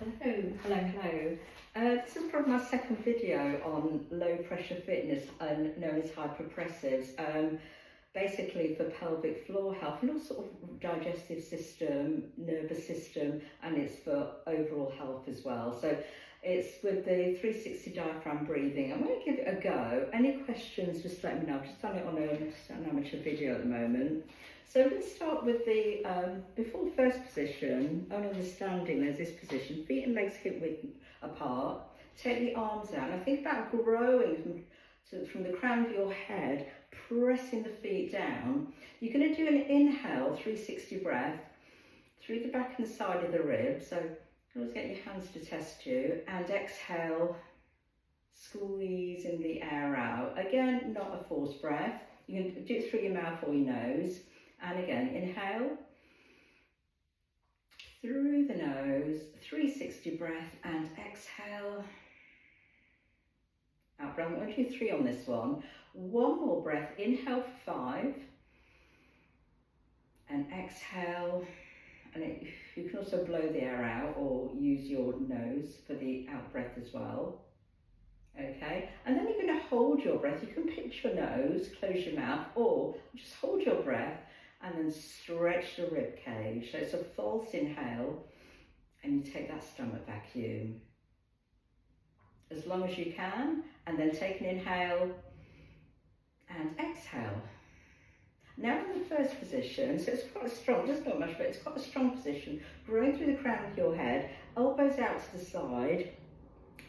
Hello, hello. This is probably my second video on low pressure fitness and known as hyperpressives. Basically for pelvic floor health and all sort of digestive system, nervous system, and it's for overall health as well. So it's with the 360 diaphragm breathing. I'm going to give it a go. Any questions, just let me know. I've just done it on an amateur video at the moment. So we're going to start with the, before the first position, understanding there's this position, feet and legs hip width apart, take the arms out, and think about growing from the crown of your head, pressing the feet down. You're going to do an inhale, 360 breath, through the back and the side of the ribs, so always get your hands to test you, and exhale, squeezing the air out. Again, not a forced breath, you can do it through your mouth or your nose. And again, inhale, through the nose, 360 breath, and exhale, out breath. I'm going to do 3 on this one. One more breath, inhale for 5, and exhale, and you can also blow the air out or use your nose for the out breath as well. Okay, and then you're going to hold your breath. You can pinch your nose, close your mouth, or just hold your breath and then stretch the rib cage. So it's a false inhale, and you take that stomach vacuum as long as you can, and then take an inhale and exhale. Now in the first position, so it's quite strong, just not much, but it's quite a strong position, growing through the crown of your head, elbows out to the side,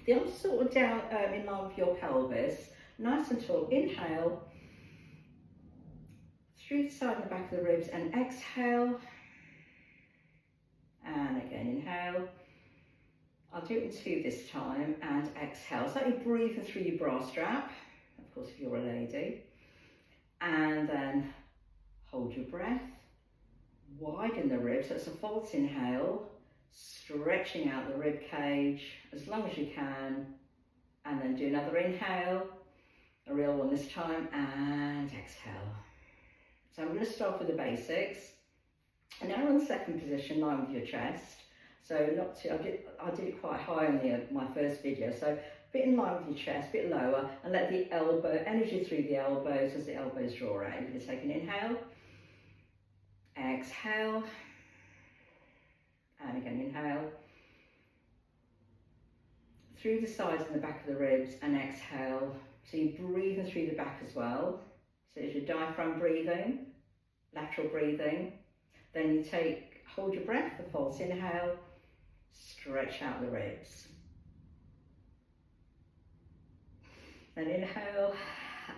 the arms sort of down in line with your pelvis, nice and tall. Inhale, through the side and the back of the ribs, and exhale, and again inhale. I'll do it in 2 this time, and exhale. So you're breathing through your bra strap, of course if you're a lady, and then hold your breath, widen the ribs, so it's a false inhale, stretching out the rib cage as long as you can, and then do another inhale, a real one this time, and exhale. So I'm going to start with the basics. And now we're in the second position, line with your chest. So not too, I did it quite high on my first video. So a bit in line with your chest, a bit lower, and let the elbow, energy through the elbows as the elbows draw out. You're going to take an inhale, exhale, and again inhale. Through the sides and the back of the ribs, and exhale. So you're breathing through the back as well. So it's your diaphragm breathing, lateral breathing. Then you hold your breath, the false inhale, stretch out the ribs. Then inhale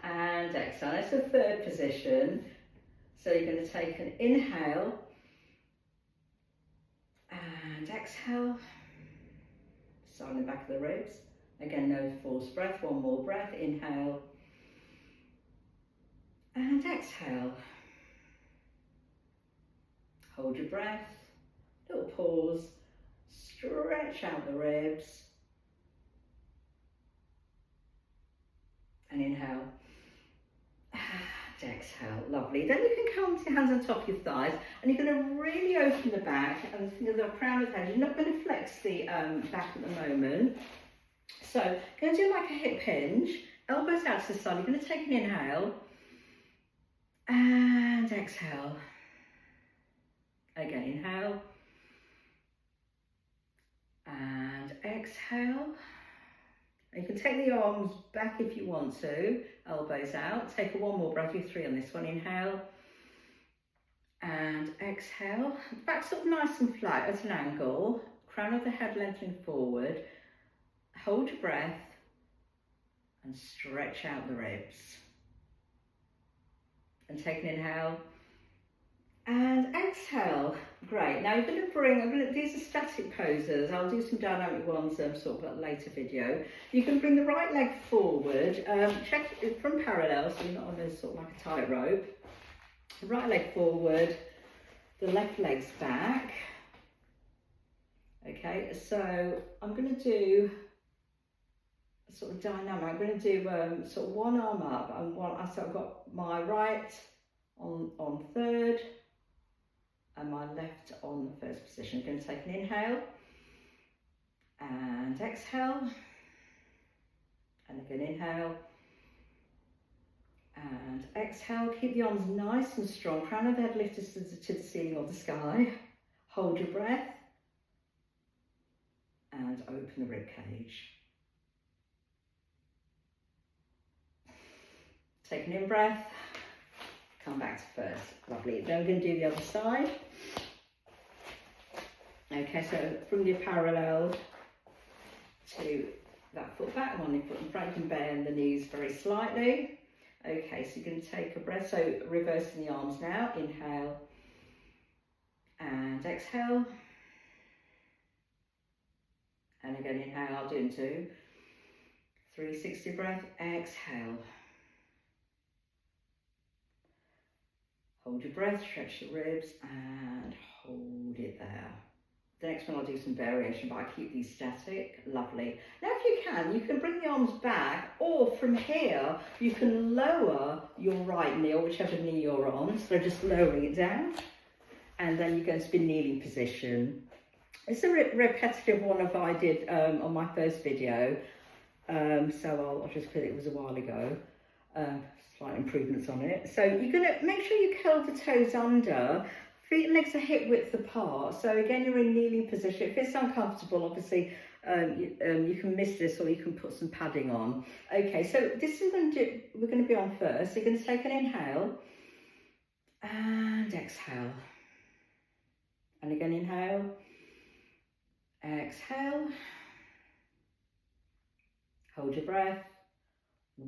and exhale. That's the third position. So you're going to take an inhale and exhale, side and back of the ribs. Again, no forced breath, one more breath, inhale and exhale. Hold your breath, little pause, stretch out the ribs, and inhale, and exhale. Lovely. Then you can come to your hands on top of your thighs, and you're going to really open the back and think of the crown of the head. You're not going to flex the back at the moment. So, going to do like a hip hinge, elbows out to the side. You're going to take an inhale, and exhale. Again, inhale, and exhale. You can take the arms back if you want to, elbows out. Take one more breath, do 3 on this one. Inhale, and exhale. Back sort of nice and flat at an angle, crown of the head lengthening forward. Hold your breath, and stretch out the ribs. And take an inhale, and exhale. Great. Now you're going to bring, these are static poses. I'll do some dynamic ones sort of a later video. You can bring the right leg forward, check it from parallel, so you're not on a sort of like a tightrope. Right leg forward, the left leg's back. Okay, so I'm going to do a sort of dynamic. I'm going to do sort of one arm up and one, so I've got my right on third, and my left on the first position. I'm going to take an inhale, and exhale, and again inhale, and exhale. Keep the arms nice and strong, crown of the head lifted to the ceiling or the sky. Hold your breath, and open the rib cage. Take an in-breath, come back to first. Lovely. Then we're going to do the other side. Okay, so from your parallel to that foot back, one foot in front, you can bend the knees very slightly. Okay, so you're going to take a breath, so reversing the arms now. Inhale and exhale. And again, inhale, I'll do in 2. 360 breath, exhale. Hold your breath, stretch your ribs, and hold it there. The next one I'll do some variation, but I keep these static. Lovely. Now if you can bring the arms back, or from here, you can lower your right knee, or whichever knee you're on. So just lowering it down, and then you're going to be kneeling position. It's a repetitive one of I did on my first video, so I'll just put it was a while ago. Slight improvements on it. So you're going to make sure you curl the toes under. Feet and legs are hip width apart. So again, you're in kneeling position. If it's uncomfortable, obviously you can miss this, or you can put some padding on. Okay, so this is we're going to be on first. So you're going to take an inhale and exhale. And again, inhale, exhale. Hold your breath.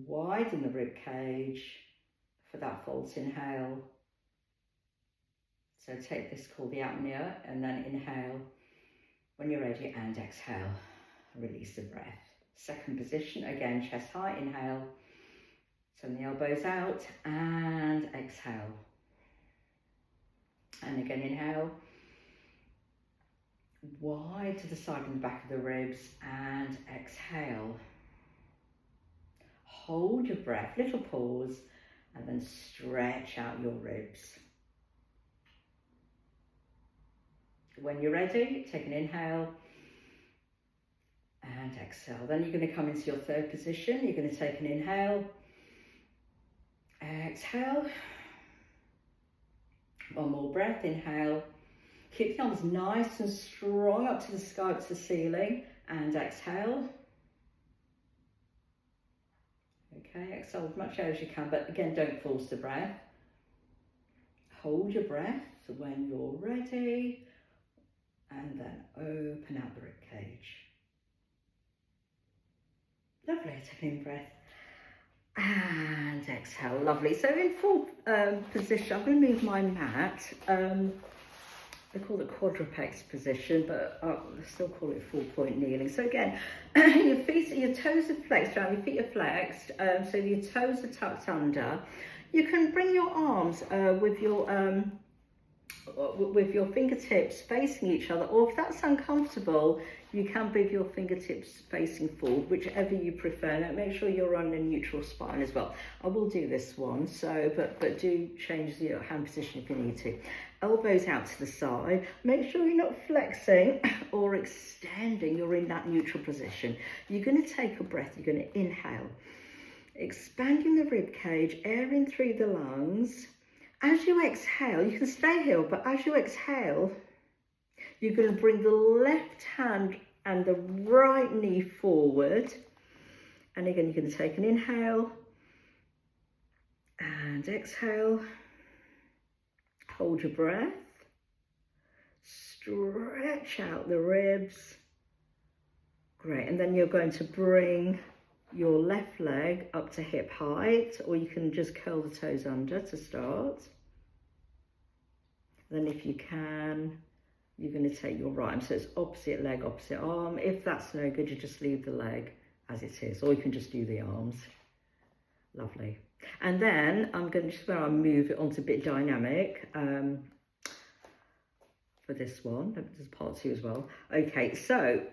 Widen the rib cage for that false inhale. So take this called the apnea, and then inhale when you're ready, and exhale. Release the breath. Second position, again, chest high, inhale. Turn the elbows out and exhale. And again, inhale. Wide to the side and the back of the ribs, and exhale. Hold your breath, little pause, and then stretch out your ribs. When you're ready, take an inhale and exhale. Then you're going to come into your third position. You're going to take an inhale, exhale. One more breath, inhale. Keep the arms nice and strong up to the sky, up to the ceiling, and exhale. Okay, exhale as much air as you can, but again, don't force the breath. Hold your breath when you're ready, and then open out the rib cage. Lovely, take an in breath and exhale. Lovely. So in full position, I'm going to move my mat. They call it quadruplex position, but I still call it 4-point kneeling. So again, your toes are flexed down, your feet are flexed, so your toes are tucked under. You can bring your arms with your fingertips facing each other, or if that's uncomfortable, you can bring your fingertips facing forward, whichever you prefer. Now make sure you're on a neutral spine as well. I will do this one, so but do change your hand position if you need to. Elbows out to the side. Make sure you're not flexing or extending. You're in that neutral position. You're going to take a breath. You're going to inhale, expanding the rib cage, air in through the lungs. As you exhale, you can stay here, but as you exhale, you're going to bring the left hand and the right knee forward. And again, you're going to take an inhale and exhale. Hold your breath. Stretch out the ribs. Great. And then you're going to bring your left leg up to hip height, or you can just curl the toes under to start. Then if you can, you're going to take your right arm, so it's opposite leg, opposite arm. If that's no good, you just leave the leg as it is, or you can just do the arms. Lovely. And then I'm going to just move it onto a bit dynamic for this one. There's part 2 as well. Okay, so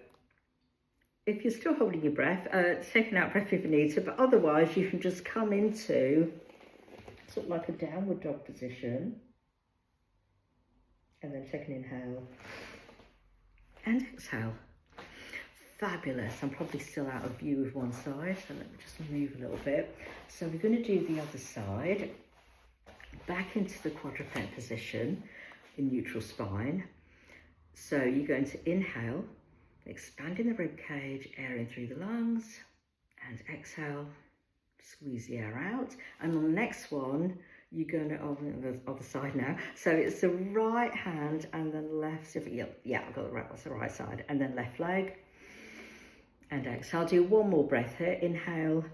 if you're still holding your breath, take an out breath if you need to, but otherwise you can just come into sort of like a downward dog position. And then take an inhale and exhale. Fabulous. I'm probably still out of view with one side, so let me just move a little bit. So we're going to do the other side. Back into the quadruped position in neutral spine. So you're going to inhale, expanding the rib cage, air in through the lungs, and exhale, squeeze the air out. And on the next one, you're going to, on the other side now, so it's the right hand and then left, yeah, I've got that's the right side, and then left leg, and exhale. Do one more breath here, inhale,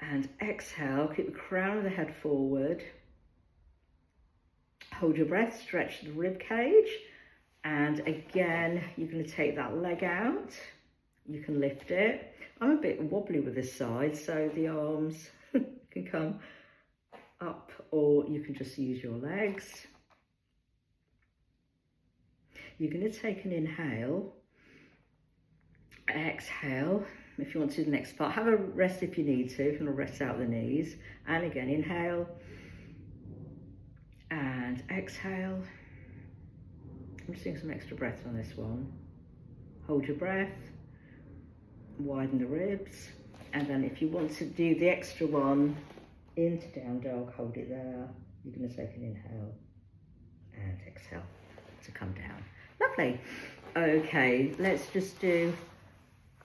and exhale, keep the crown of the head forward, hold your breath, stretch the rib cage, and again, you're going to take that leg out, you can lift it. I'm a bit wobbly with this side, so the arms can come up, or you can just use your legs. You're going to take an inhale, exhale. If you want to do the next part, have a rest if you need to, if you want to rest out the knees. And again, inhale and exhale. I'm just doing some extra breaths on this one. Hold your breath, widen the ribs, and then if you want to do the extra one, into down dog, hold it there. You're going to take an inhale and exhale to come down. Lovely. Okay, let's just do